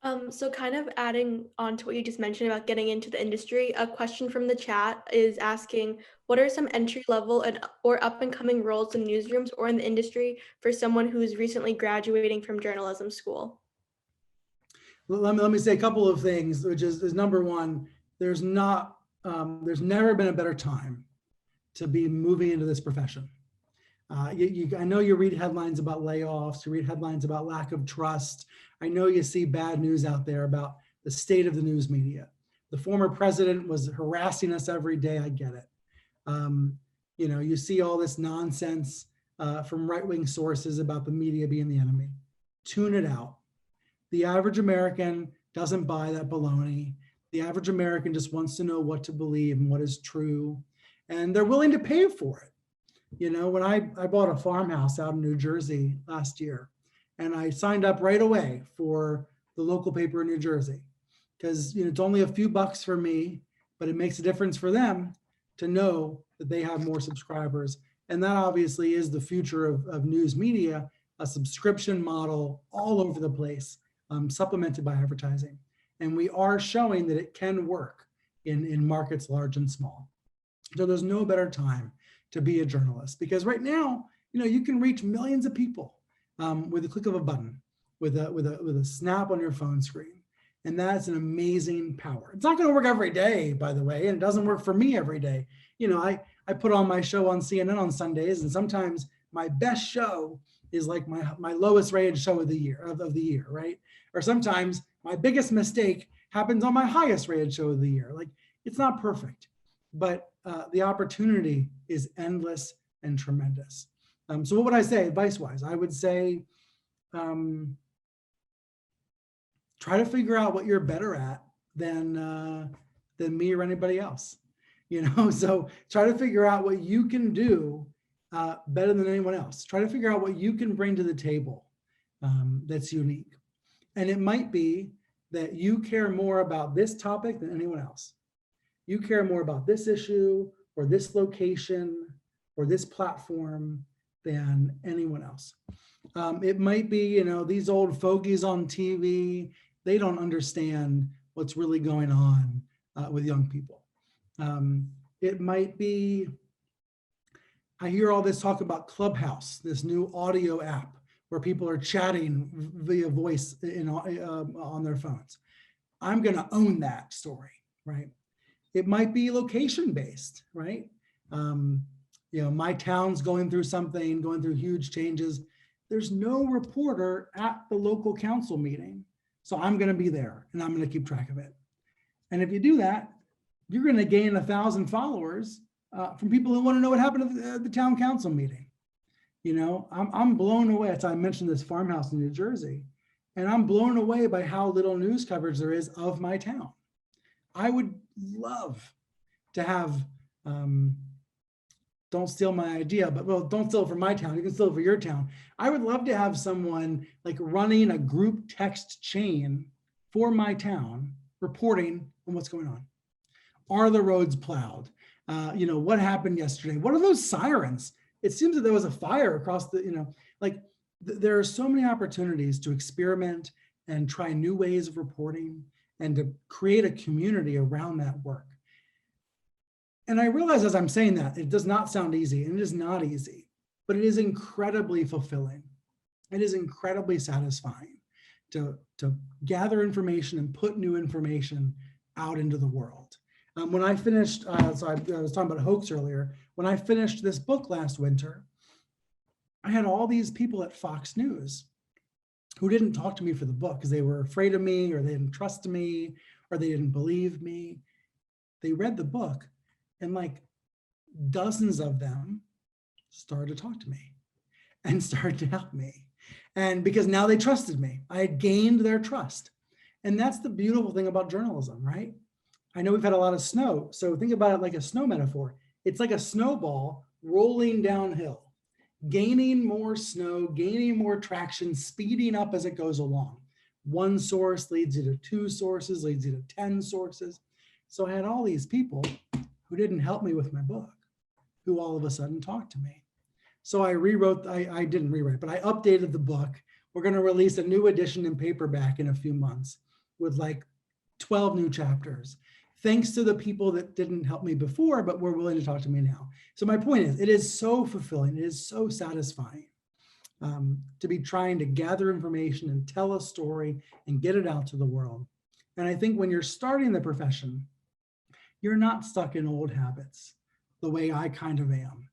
So kind of adding on to what you just mentioned about getting into the industry, a question from the chat is asking, what are some entry level and or up and coming roles in newsrooms or in the industry for someone who's recently graduating from journalism school?
Let me say a couple of things, which is number one, there's never been a better time to be moving into this profession. I know you read headlines about layoffs, you read headlines about lack of trust. I know you see bad news out there about the state of the news media. The former president was harassing us every day. I get it. You see all this nonsense from right-wing sources about the media being the enemy. Tune it out. The average American doesn't buy that baloney. The average American just wants to know what to believe and what is true, and they're willing to pay for it. When I bought a farmhouse out in New Jersey last year, and I signed up right away for the local paper in New Jersey, because it's only a few bucks for me, but it makes a difference for them to know that they have more subscribers. And that obviously is the future of news media, a subscription model all over the place, supplemented by advertising. And we are showing that it can work in markets large and small. So there's no better time to be a journalist, because right now, you can reach millions of people with a click of a button, with a snap on your phone screen. And that's an amazing power. It's not going to work every day, by the way, and it doesn't work for me every day. I put on my show on CNN on Sundays, and sometimes my best show is like my lowest rated show of the year, right? Or sometimes my biggest mistake happens on my highest rated show of the year. Like, it's not perfect, but the opportunity is endless and tremendous. So what would I say advice-wise? I would say, try to figure out what you're better at than me or anybody else. So try to figure out what you can do better than anyone else. Try to figure out what you can bring to the table that's unique. And it might be that you care more about this topic than anyone else. You care more about this issue or this location or this platform than anyone else. It might be, these old fogies on TV, they don't understand what's really going on with young people. It might be, I hear all this talk about Clubhouse, this new audio app where people are chatting via voice on their phones. I'm going to own that story, right? It might be location-based, right? My town's going through something, going through huge changes. There's no reporter at the local council meeting. So I'm going to be there and I'm going to keep track of it. And if you do that, you're going to gain 1,000 followers from people who want to know what happened at the town council meeting. I'm blown away. As I mentioned, this farmhouse in New Jersey, and I'm blown away by how little news coverage there is of my town. I would love to have, don't steal my idea, but well, don't steal it from my town. You can steal it for your town. I would love to have someone like running a group text chain for my town, reporting on what's going on. Are the roads plowed? What happened yesterday? What are those sirens? It seems that there was a fire across the, there are so many opportunities to experiment and try new ways of reporting and to create a community around that work. And I realize as I'm saying that, it does not sound easy, and it is not easy, but it is incredibly fulfilling. It is incredibly satisfying to gather information and put new information out into the world. When I finished, so I was talking about hoax earlier, when I finished this book last winter, I had all these people at Fox News who didn't talk to me for the book because they were afraid of me, or they didn't trust me, or they didn't believe me. They read the book, and like dozens of them started to talk to me and started to help me. And because now they trusted me, I had gained their trust. And that's the beautiful thing about journalism, right? I know we've had a lot of snow, so think about it like a snow metaphor. It's like a snowball rolling downhill, gaining more snow, gaining more traction, speeding up as it goes along. One source leads you to 2 sources, leads you to 10 sources. So I had all these people who didn't help me with my book, who all of a sudden talked to me. So I didn't rewrite, but I updated the book. We're going to release a new edition in paperback in a few months. with like 12 new chapters, thanks to the people that didn't help me before, but were willing to talk to me now. So my point is, it is so fulfilling. It is so satisfying to be trying to gather information and tell a story and get it out to the world. And I think when you're starting the profession, you're not stuck in old habits the way I kind of am.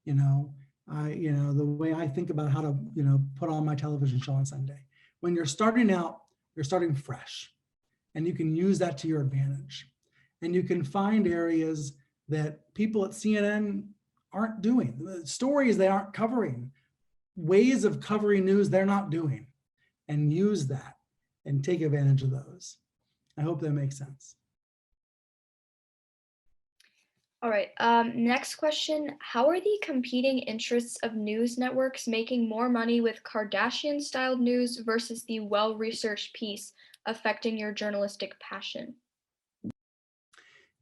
The way I think about how to, put on my television show on Sunday. When you're starting out, you're starting fresh, and you can use that to your advantage. And you can find areas that people at CNN aren't doing, stories they aren't covering, ways of covering news they're not doing, and use that and take advantage of those. I hope that makes sense.
All right, next question. How are the competing interests of news networks making more money with Kardashian-styled news versus the well-researched piece affecting your journalistic passion?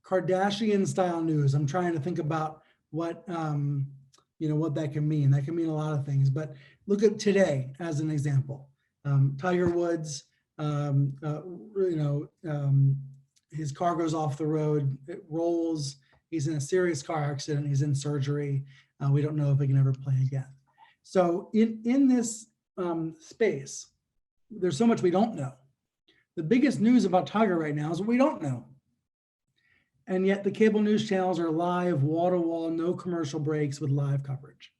Kardashian-style news. I'm trying to think about what what that can mean. That can mean a lot of things, but look at today as an example. Tiger Woods, his car goes off the road, it rolls, he's in a serious car accident, he's in surgery. We don't know if he can ever play again. So in this space, there's so much we don't know. The biggest news about Tiger right now is what we don't know. And yet the cable news channels are live, wall to wall, no commercial breaks with live coverage.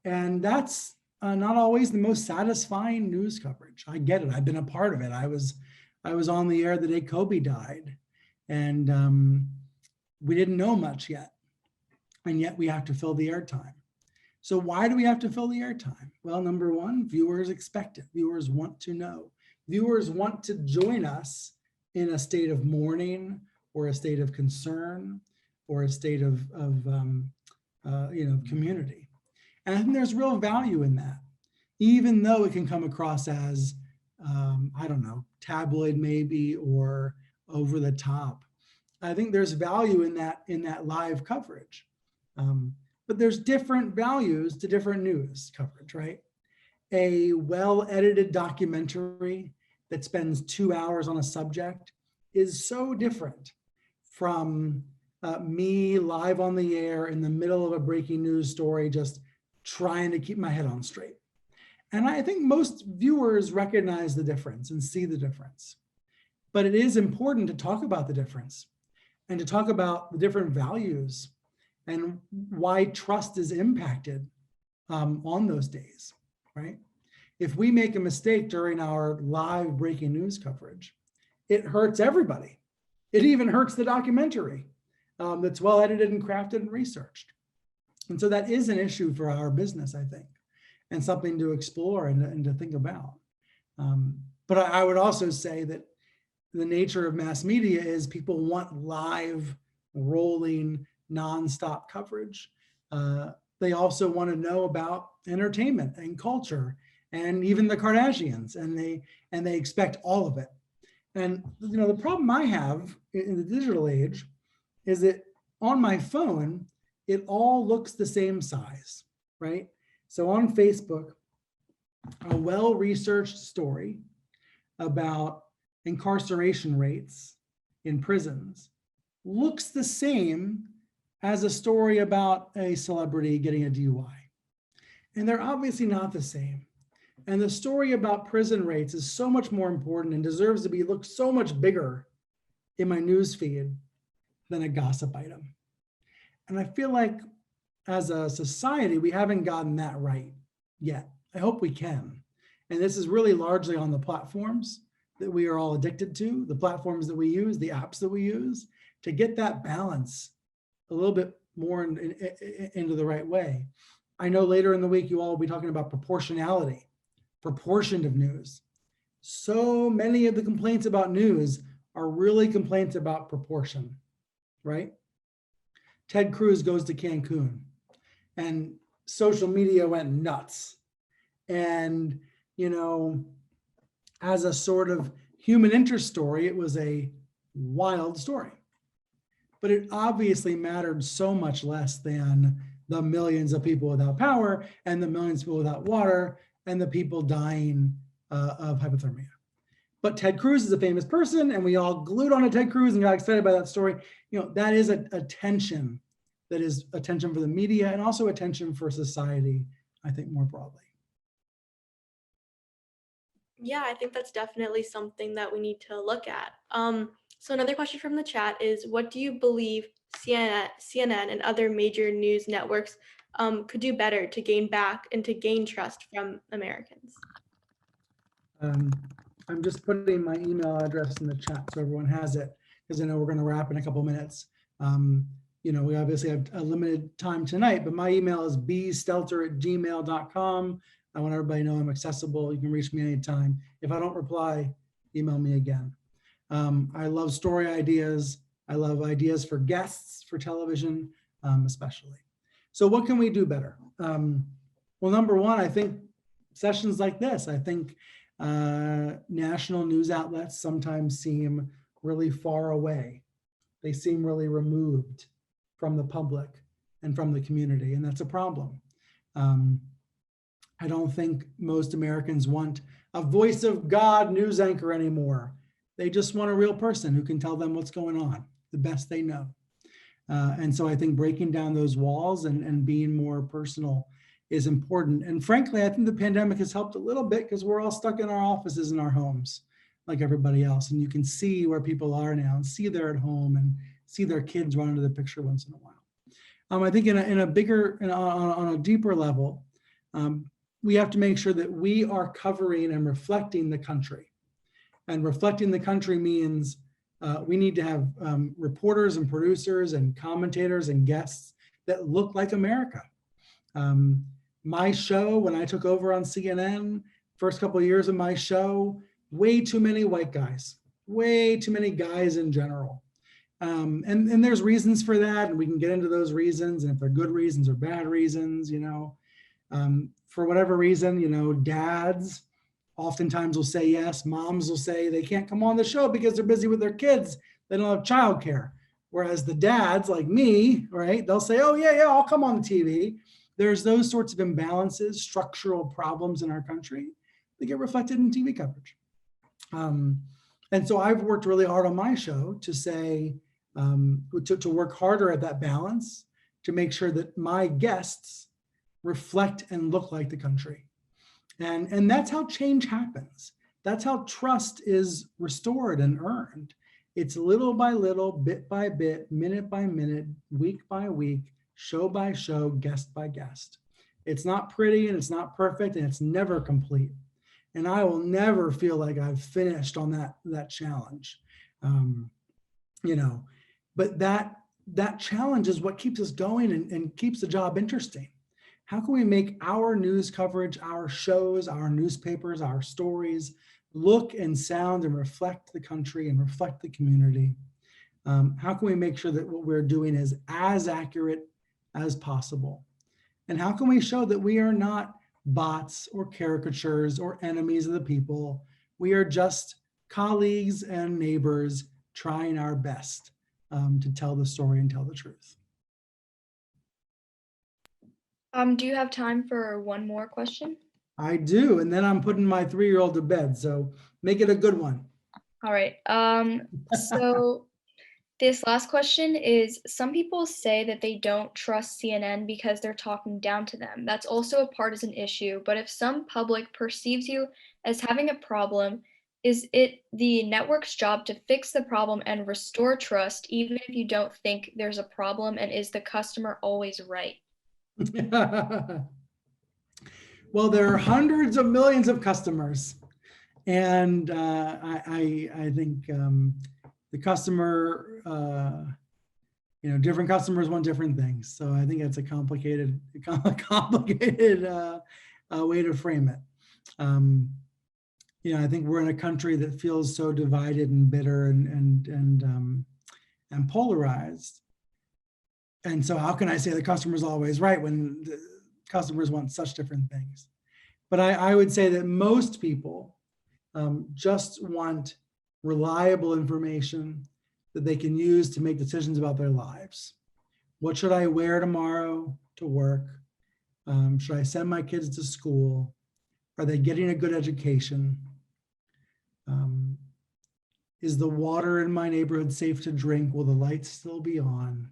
And that's not always the most satisfying news coverage. I get it. I've been a part of it. I was on the air the day Kobe died, and we didn't know much yet. And yet we have to fill the airtime. So why do we have to fill the airtime? Well, number one, viewers expect it. Viewers want to know. Viewers want to join us in a state of mourning, or a state of concern, or a state of community. And I think there's real value in that, even though it can come across as, tabloid maybe, or over the top. I think there's value in that live coverage. But there's different values to different news coverage, right? A well-edited documentary that spends 2 hours on a subject is so different from me live on the air in the middle of a breaking news story, just trying to keep my head on straight. And I think most viewers recognize the difference and see the difference. But it is important to talk about the difference and to talk about the different values and why trust is impacted on those days, right? If we make a mistake during our live breaking news coverage, it hurts everybody. It even hurts the documentary that's well edited and crafted and researched. And so that is an issue for our business, I think, and something to explore and to think about. But I would also say that the nature of mass media is people want live, rolling, nonstop coverage. They also want to know about entertainment and culture and even the Kardashians, and they expect all of it. And the problem I have in the digital age is that on my phone, it all looks the same size, right? So on Facebook, a well-researched story about incarceration rates in prisons looks the same as a story about a celebrity getting a DUI. And they're obviously not the same. And the story about prison rates is so much more important and deserves to be looked so much bigger in my news feed than a gossip item. And I feel like as a society, we haven't gotten that right yet. I hope we can. And this is really largely on the platforms that we are all addicted to, the platforms that we use, the apps that we use, to get that balance a little bit more into the right way. I know later in the week, you all will be talking about proportionality, proportion of news. So many of the complaints about news are really complaints about proportion, right? Ted Cruz goes to Cancun and social media went nuts. And, as a sort of human interest story, it was a wild story. But it obviously mattered so much less than the millions of people without power and the millions of people without water and the people dying of hypothermia. but Ted Cruz is a famous person and we all glued on to Ted Cruz and got excited by that story. You know, that is attention, that is attention for the media and also attention for society, I think, more broadly.
Yeah, I think that's definitely something that we need to look at. So another question from the chat is, what do you believe CNN and other major news networks could do better to gain back and to gain trust from Americans?
I'm just putting my email address in the chat so everyone has it, because I know we're going to wrap in a couple minutes. You know, we obviously have a limited time tonight, but my email is bstelter@gmail.com. I want everybody to know I'm accessible. You can reach me anytime. If I don't reply, email me again. I love story ideas. I love ideas for guests for television, especially. So what can we do better? Well, number one, I think sessions like this, I think national news outlets sometimes seem really far away. They seem really removed from the public and from the community, and that's a problem. I don't think most Americans want a voice of God news anchor anymore. They just want a real person who can tell them what's going on, the best they know. And so I think breaking down those walls and being more personal is important. And frankly, I think the pandemic has helped a little bit because we're all stuck in our offices and our homes like everybody else. And you can see where people are now and see they're at home and see their kids run into the picture once in a while. I think on a deeper level, we have to make sure that we are covering and reflecting the country. And reflecting the country means we need to have reporters and producers and commentators and guests that look like America. My show, when I took over on CNN, first couple of years of my show, way too many white guys, way too many guys in general. And there's reasons for that, and we can get into those reasons, and if they're good reasons or bad reasons, you know. For whatever reason, you know, dads oftentimes will say yes, moms will say they can't come on the show because they're busy with their kids, they don't have childcare. Whereas the dads like me, right, they'll say, oh yeah, I'll come on the TV. There's those sorts of imbalances, structural problems in our country that get reflected in TV coverage. And so I've worked really hard on my show to say, to work harder at that balance, to make sure that my guests reflect and look like the country. And that's how change happens. That's how trust is restored and earned. It's little by little, bit by bit, minute by minute, week by week, show by show, guest by guest. It's not pretty and it's not perfect and it's never complete. And I will never feel like I've finished on that challenge, you know, but that challenge is what keeps us going and keeps the job interesting. How can we make our news coverage, our shows, our newspapers, our stories look and sound and reflect the country and reflect the community? How can we make sure that what we're doing is as accurate as possible? And how can we show that we are not bots or caricatures or enemies of the people? We are just colleagues and neighbors trying our best to tell the story and tell the truth.
Do you have time for one more question?
I do, and then I'm putting my 3-year-old to bed, so make it a good one.
All right. So this last question is, some people say that they don't trust CNN because they're talking down to them. That's also a partisan issue, but if some public perceives you as having a problem, is it the network's job to fix the problem and restore trust, even if you don't think there's a problem, and is the customer always right?
Well, there are hundreds of millions of customers, and I think the customer, you know, different customers want different things. So I think it's a complicated way to frame it. You know, I think we're in a country that feels so divided and bitter and polarized. And so how can I say the customer's always right when the customers want such different things? But I would say that most people just want reliable information that they can use to make decisions about their lives. What should I wear tomorrow to work? Should I send my kids to school? Are they getting a good education? Is the water in my neighborhood safe to drink? Will the lights still be on?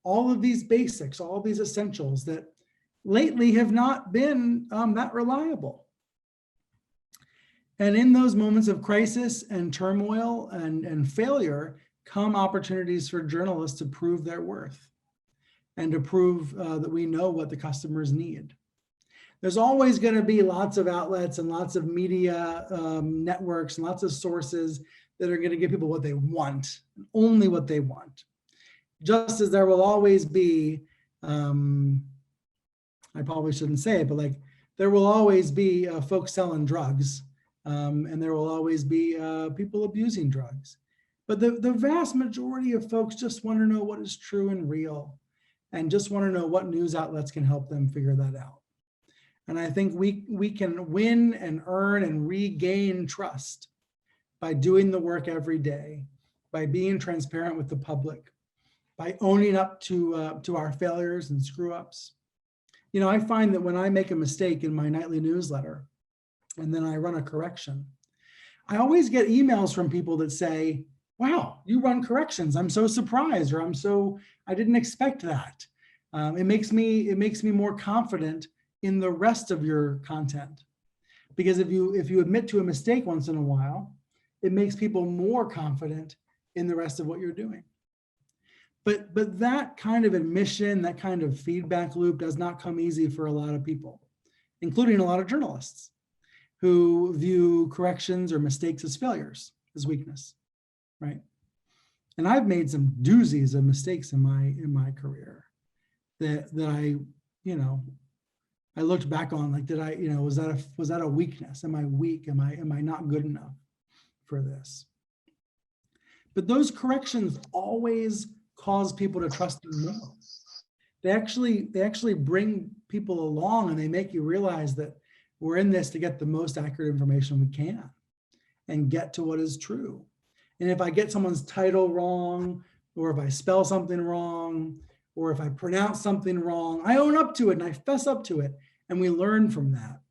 All of these basics, all these essentials that lately have not been that reliable. And in those moments of crisis and turmoil and failure come opportunities for journalists to prove their worth and to prove that we know what the customers need. There's always going to be lots of outlets and lots of media networks and lots of sources that are going to give people what they want, only what they want. Just as there will always be, I probably shouldn't say it, but like there will always be folks selling drugs, and there will always be people abusing drugs. But the vast majority of folks just want to know what is true and real, and just want to know what news outlets can help them figure that out. And I think we can win and earn and regain trust by doing the work every day, by being transparent with the public, by owning up to our failures and screw ups. You know, I find that when I make a mistake in my nightly newsletter and then I run a correction, I always get emails from people that say, wow, you run corrections. I'm so surprised, or I didn't expect that. It makes me more confident in the rest of your content. Because if you admit to a mistake once in a while, it makes people more confident in the rest of what you're doing. But that kind of admission, that kind of feedback loop does not come easy for a lot of people, including a lot of journalists who view corrections or mistakes as failures, as weakness, right? And I've made some doozies of mistakes in my career that I, you know, I looked back on, like, did I, you know, was that a weakness? Am I weak? Am I not good enough for this? But those corrections always cause people to trust you more. They actually bring people along, and they make you realize that we're in this to get the most accurate information we can and get to what is true. And if I get someone's title wrong, or if I spell something wrong, or if I pronounce something wrong, I own up to it and I fess up to it, and we learn from that.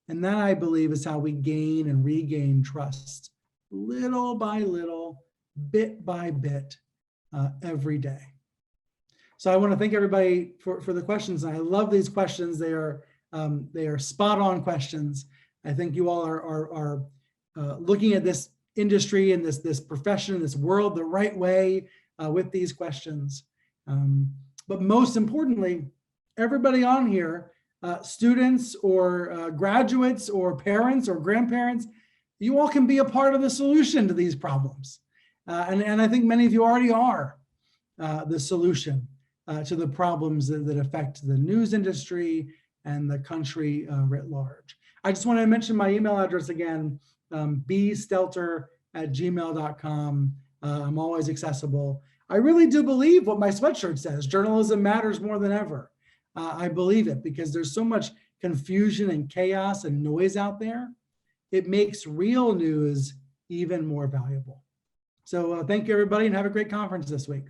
And that, I believe, is how we gain and regain trust, little by little, bit by bit, every day. So I want to thank everybody for the questions. I love these questions. They are spot on questions. I think you all are looking at this industry and this profession, this world, the right way with these questions. But most importantly, everybody on here, students or graduates or parents or grandparents, you all can be a part of the solution to these problems. And I think many of you already are the solution to the problems that affect the news industry and the country writ large. I just want to mention my email address again, bstelter@gmail.com. I'm always accessible. I really do believe what my sweatshirt says. Journalism matters more than ever. I believe it because there's so much confusion and chaos and noise out there. It makes real news even more valuable. So thank you, everybody, and have a great conference this week.